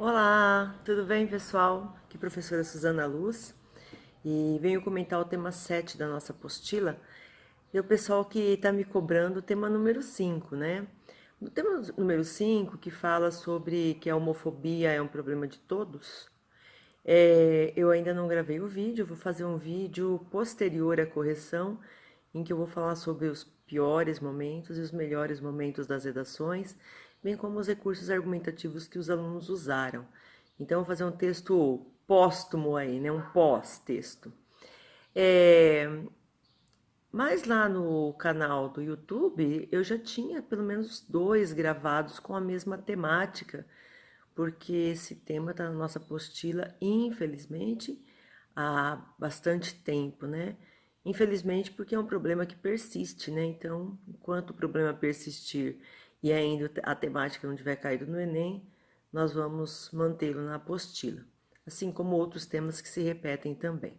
Olá, tudo bem, pessoal? Aqui é a professora Suzana Luz e venho comentar o tema 7 da nossa apostila. E o pessoal que está me cobrando o tema número 5, né? No tema número 5, que fala sobre que a homofobia é um problema de todos, eu ainda não gravei o vídeo, vou fazer um vídeo posterior à correção, em que eu vou falar sobre os piores momentos e os melhores momentos das redações, bem como os recursos argumentativos que os alunos usaram. Então, vou fazer um texto póstumo aí, né? Um pós-texto. É, mas lá no canal do YouTube eu já tinha pelo menos dois gravados com a mesma temática, porque esse tema está na nossa apostila, infelizmente, há bastante tempo, né? Infelizmente, porque é um problema que persiste, né? Então, enquanto o problema persistir e ainda a temática não tiver caído no Enem, nós vamos mantê-lo na apostila, assim como outros temas que se repetem também.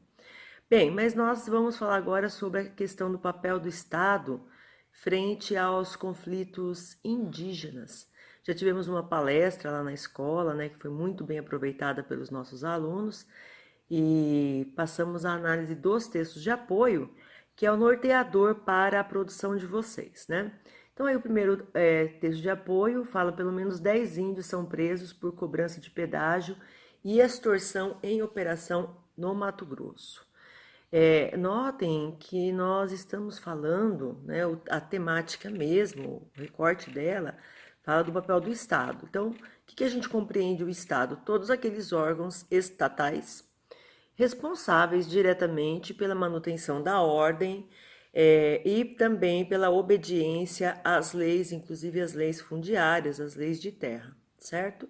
Bem, mas nós vamos falar agora sobre a questão do papel do Estado frente aos conflitos indígenas. Já tivemos uma palestra lá na escola, né, que foi muito bem aproveitada pelos nossos alunos, e passamos a análise dos textos de apoio, que é o norteador para a produção de vocês, né? Então, aí o primeiro texto de apoio fala pelo menos 10 índios são presos por cobrança de pedágio e extorsão em operação no Mato Grosso. Notem que nós estamos falando, né, a temática mesmo, o recorte dela, fala do papel do Estado. Então, o que a gente compreende o Estado? Todos aqueles órgãos estatais responsáveis diretamente pela manutenção da ordem e também pela obediência às leis, inclusive as leis fundiárias, as leis de terra, certo?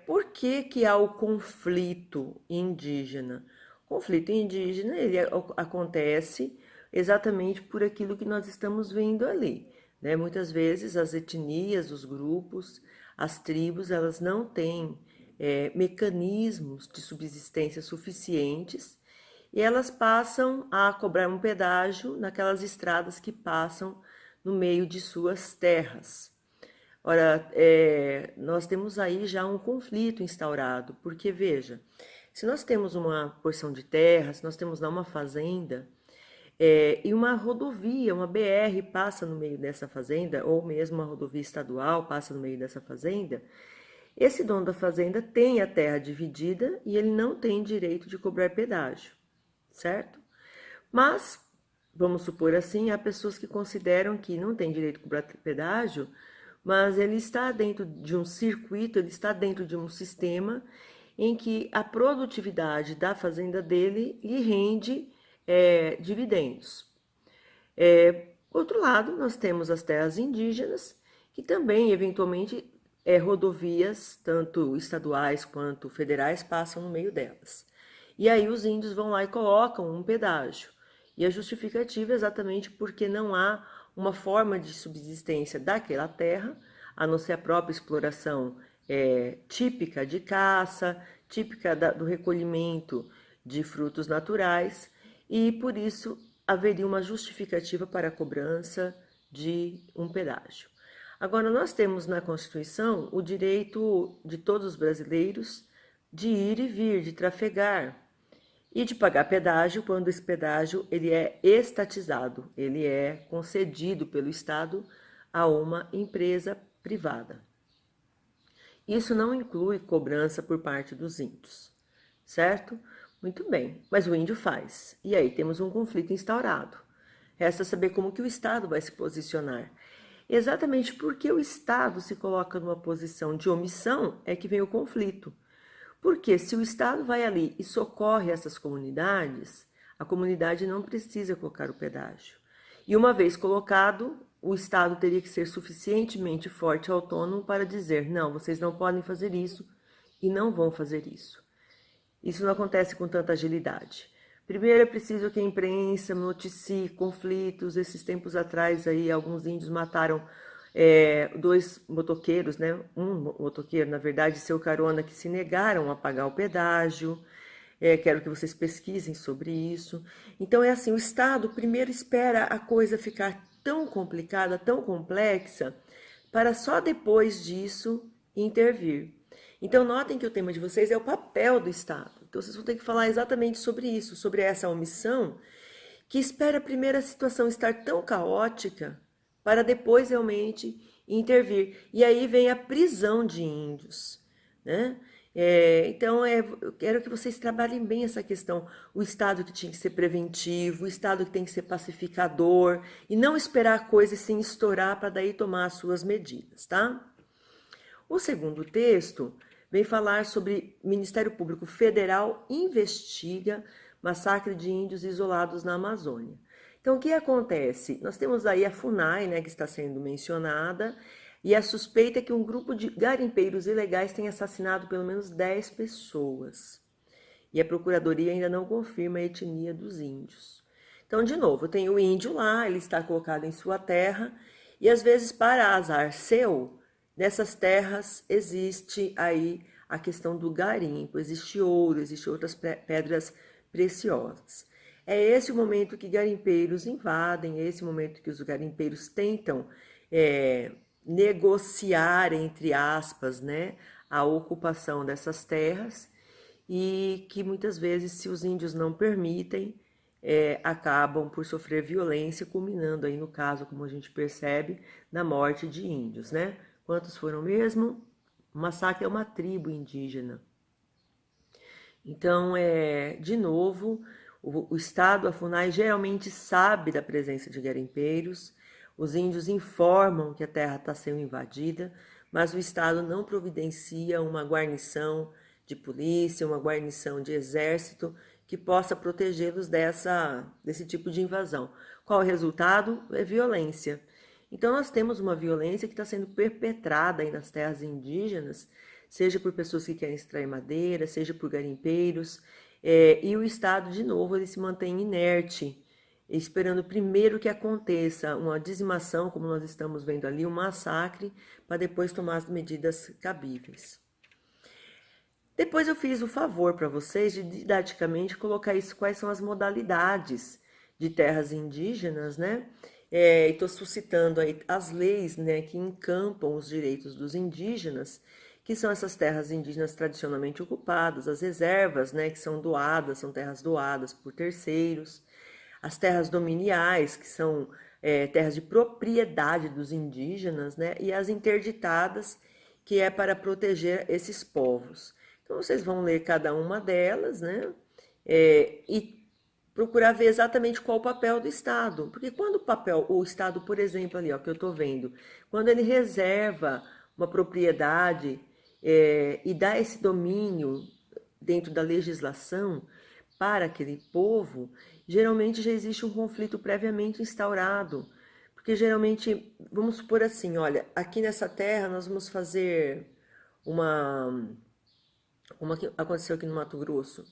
Por que há o conflito indígena? O conflito indígena ele acontece exatamente por aquilo que nós estamos vendo ali, né? Muitas vezes as etnias, os grupos, as tribos, elas não têm mecanismos de subsistência suficientes e elas passam a cobrar um pedágio naquelas estradas que passam no meio de suas terras. Ora, nós temos aí já um conflito instaurado, porque veja, se nós temos uma porção de terra, se nós temos lá uma fazenda, e uma rodovia, uma BR passa no meio dessa fazenda, ou mesmo uma rodovia estadual passa no meio dessa fazenda, esse dono da fazenda tem a terra dividida e ele não tem direito de cobrar pedágio, certo? Mas, vamos supor assim, há pessoas que consideram que não tem direito de cobrar pedágio, mas ele está dentro de um circuito, ele está dentro de um sistema em que a produtividade da fazenda dele lhe rende dividendos. Por outro lado, nós temos as terras indígenas, que também, eventualmente, rodovias, tanto estaduais quanto federais, passam no meio delas. E aí os índios vão lá e colocam um pedágio. E a justificativa é exatamente porque não há uma forma de subsistência daquela terra, a não ser a própria exploração típica de caça, típica do recolhimento de frutos naturais, e por isso haveria uma justificativa para a cobrança de um pedágio. Agora, nós temos na Constituição o direito de todos os brasileiros de ir e vir, de trafegar e de pagar pedágio quando esse pedágio ele é estatizado, ele é concedido pelo Estado a uma empresa privada. Isso não inclui cobrança por parte dos índios, certo? Muito bem, mas o índio faz. E aí temos um conflito instaurado. Resta saber como que o Estado vai se posicionar. Exatamente porque o Estado se coloca numa posição de omissão é que vem o conflito. Porque se o Estado vai ali e socorre essas comunidades, a comunidade não precisa colocar o pedágio. E uma vez colocado, o Estado teria que ser suficientemente forte e autônomo para dizer: não, vocês não podem fazer isso e não vão fazer isso. Isso não acontece com tanta agilidade. Primeiro é preciso que a imprensa noticie conflitos. Esses tempos atrás aí alguns índios mataram dois motoqueiros, né? Um motoqueiro, na verdade, seu carona, que se negaram a pagar o pedágio. Quero que vocês pesquisem sobre isso. Então é assim, o Estado primeiro espera a coisa ficar tão complicada, tão complexa, para só depois disso intervir. Então, notem que o tema de vocês é o papel do Estado. Então, vocês vão ter que falar exatamente sobre isso, sobre essa omissão, que espera primeiro a situação estar tão caótica para depois realmente intervir. E aí vem a prisão de índios, né? Então, eu quero que vocês trabalhem bem essa questão. O Estado que tinha que ser preventivo, o Estado que tem que ser pacificador, e não esperar a coisa sem estourar para daí tomar as suas medidas, tá? O segundo texto vem falar sobre Ministério Público Federal investiga massacre de índios isolados na Amazônia. Então, o que acontece? Nós temos aí a FUNAI, né, que está sendo mencionada, e a suspeita é que um grupo de garimpeiros ilegais tenha assassinado pelo menos 10 pessoas. E a Procuradoria ainda não confirma a etnia dos índios. Então, de novo, tem o índio lá, ele está colocado em sua terra, e às vezes, para azar seu, nessas terras existe aí a questão do garimpo, existe ouro, existe outras pedras preciosas. É esse o momento que garimpeiros invadem, é esse o momento que os garimpeiros tentam negociar, entre aspas, né, a ocupação dessas terras, e que muitas vezes, se os índios não permitem, acabam por sofrer violência, culminando aí no caso, como a gente percebe, na morte de índios, né? Quantos foram mesmo? O massacre é uma tribo indígena. Então, de novo, o Estado, a FUNAI, geralmente sabe da presença de garimpeiros, os índios informam que a terra está sendo invadida, mas o Estado não providencia uma guarnição de polícia, uma guarnição de exército que possa protegê-los desse tipo de invasão. Qual o resultado? É violência. Então, nós temos uma violência que está sendo perpetrada aí nas terras indígenas, seja por pessoas que querem extrair madeira, seja por garimpeiros, e o Estado, de novo, ele se mantém inerte, esperando primeiro que aconteça uma dizimação, como nós estamos vendo ali, um massacre, para depois tomar as medidas cabíveis. Depois eu fiz o favor para vocês de didaticamente colocar isso, quais são as modalidades de terras indígenas, né? Estou suscitando aí as leis, né, que encampam os direitos dos indígenas, que são essas terras indígenas tradicionalmente ocupadas, as reservas, né, que são doadas, são terras doadas por terceiros, as terras dominiais, que são terras de propriedade dos indígenas, né, e as interditadas, que é para proteger esses povos. Então, vocês vão ler cada uma delas, né, e procurar ver exatamente qual o papel do Estado. Porque quando o Estado, por exemplo, ali, ó, que eu estou vendo, quando ele reserva uma propriedade e dá esse domínio dentro da legislação para aquele povo, geralmente já existe um conflito previamente instaurado. Porque geralmente, vamos supor assim, olha, aqui nessa terra nós vamos fazer como aconteceu aqui no Mato Grosso.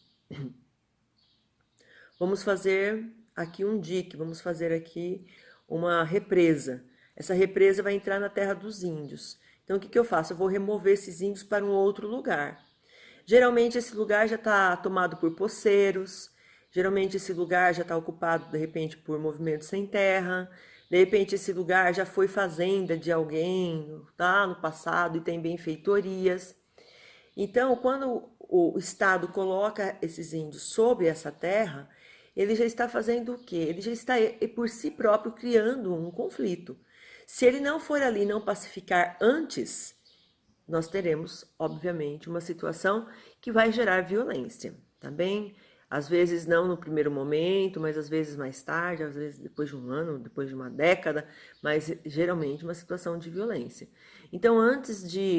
Vamos fazer aqui um dique, vamos fazer aqui uma represa. Essa represa vai entrar na terra dos índios. Então, o que eu faço? Eu vou remover esses índios para um outro lugar. Geralmente, esse lugar já está tomado por poceiros, geralmente esse lugar já está ocupado, de repente, por movimentos sem terra, de repente esse lugar já foi fazenda de alguém, tá, no passado, e tem benfeitorias. Então, quando o Estado coloca esses índios sobre essa terra, ele já está fazendo o quê? Ele já está, por si próprio, criando um conflito. Se ele não for ali não pacificar antes, nós teremos, obviamente, uma situação que vai gerar violência, tá bem? Às vezes não no primeiro momento, mas às vezes mais tarde, às vezes depois de um ano, depois de uma década, mas geralmente uma situação de violência. Então,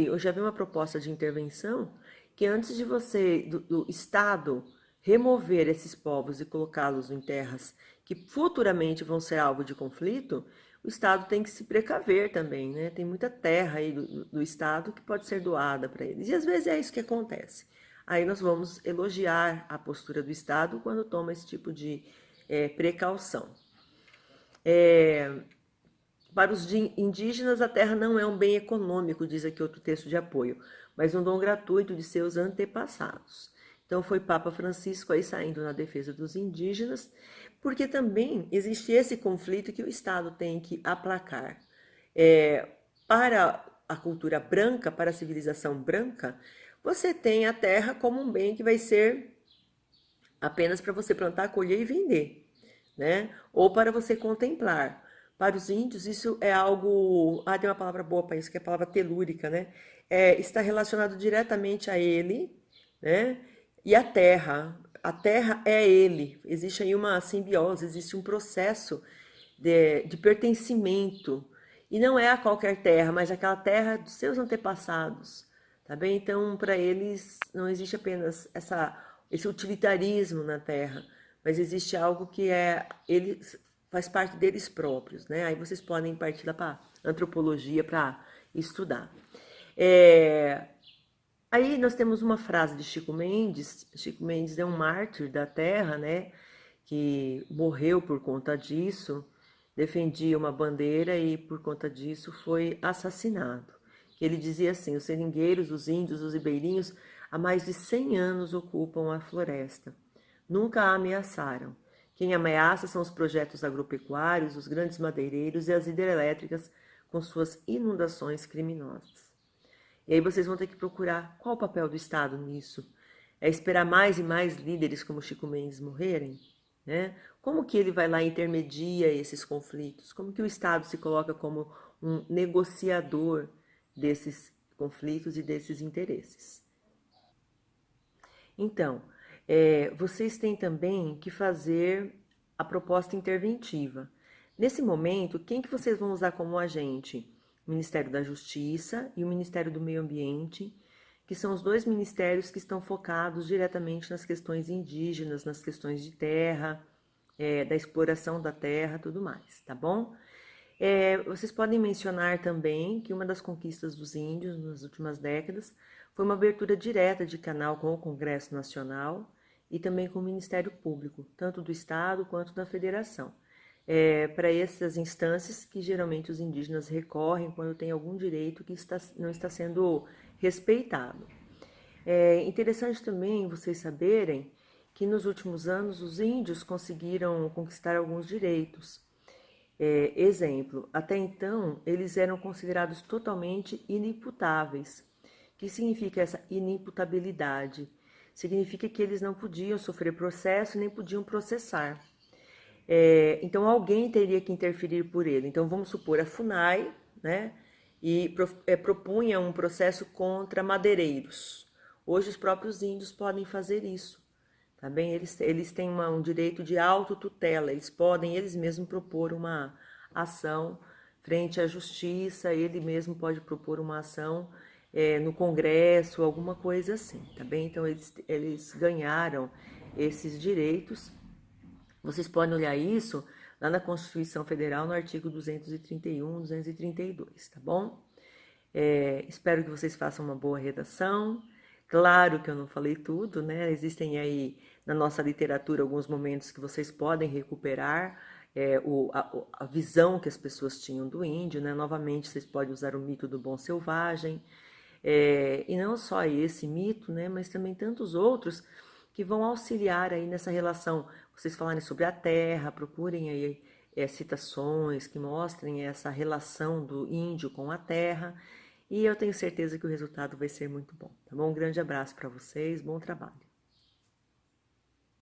eu já vi uma proposta de intervenção que antes de do Estado, remover esses povos e colocá-los em terras que futuramente vão ser alvo de conflito, o Estado tem que se precaver também, né? Tem muita terra aí do Estado que pode ser doada para eles. E às vezes é isso que acontece. Aí nós vamos elogiar a postura do Estado quando toma esse tipo de precaução. Para os indígenas, a terra não é um bem econômico, diz aqui outro texto de apoio, mas um dom gratuito de seus antepassados. Então foi Papa Francisco aí saindo na defesa dos indígenas, porque também existe esse conflito que o Estado tem que aplacar. Para a cultura branca, para a civilização branca, você tem a terra como um bem que vai ser apenas para você plantar, colher e vender, né? Ou para você contemplar. Para os índios, isso é algo. Ah, tem uma palavra boa para isso, que é a palavra telúrica, né? Está relacionado diretamente a ele, né? E a terra. A terra é ele. Existe aí uma simbiose, existe um processo de pertencimento. E não é a qualquer terra, mas aquela terra dos seus antepassados. Tá bem? Então, para eles, não existe apenas esse utilitarismo na terra, mas existe algo que eles faz parte deles próprios, né? Aí vocês podem partir lá para antropologia para estudar. Aí nós temos uma frase de Chico Mendes. Chico Mendes é um mártir da terra, né? Que morreu por conta disso, defendia uma bandeira e por conta disso foi assassinado. Ele dizia assim: os seringueiros, os índios, os ribeirinhos, há mais de 100 anos ocupam a floresta. Nunca a ameaçaram. Quem ameaça são os projetos agropecuários, os grandes madeireiros e as hidrelétricas com suas inundações criminosas. E aí vocês vão ter que procurar qual o papel do Estado nisso. É esperar mais e mais líderes como Chico Mendes morrerem? Né? Como que ele vai lá e intermedia esses conflitos? Como que o Estado se coloca como um negociador desses conflitos e desses interesses? Então, vocês têm também que fazer a proposta interventiva. Nesse momento, quem que vocês vão usar como agente? O Ministério da Justiça e o Ministério do Meio Ambiente, que são os dois ministérios que estão focados diretamente nas questões indígenas, nas questões de terra, da exploração da terra, tudo mais, tá bom? Vocês podem mencionar também que uma das conquistas dos índios nas últimas décadas foi uma abertura direta de canal com o Congresso Nacional e também com o Ministério Público, tanto do Estado quanto da Federação, para essas instâncias que geralmente os indígenas recorrem quando tem algum direito que não está sendo respeitado. É interessante também vocês saberem que nos últimos anos os índios conseguiram conquistar alguns direitos. Exemplo, até então eles eram considerados totalmente inimputáveis. O que significa essa inimputabilidade? Significa que eles não podiam sofrer processo nem podiam processar. Então alguém teria que interferir por ele. Então vamos supor a FUNAI, né? E propunha um processo contra madeireiros. Hoje os próprios índios podem fazer isso. Tá bem? Eles têm um direito de autotutela, eles podem eles mesmos propor uma ação frente à justiça, ele mesmo pode propor uma ação no Congresso, alguma coisa assim, tá bem? Então eles ganharam esses direitos. Vocês podem olhar isso lá na Constituição Federal, no artigo 231, 232, tá bom? Espero que vocês façam uma boa redação. Claro que eu não falei tudo, né? Existem aí na nossa literatura alguns momentos que vocês podem recuperar a visão que as pessoas tinham do índio, né? Novamente, vocês podem usar o mito do bom selvagem, e não só esse mito, né? Mas também tantos outros que vão auxiliar aí nessa relação. Vocês falarem sobre a terra, procurem aí citações que mostrem essa relação do índio com a terra. E eu tenho certeza que o resultado vai ser muito bom, tá bom? Um grande abraço para vocês, bom trabalho.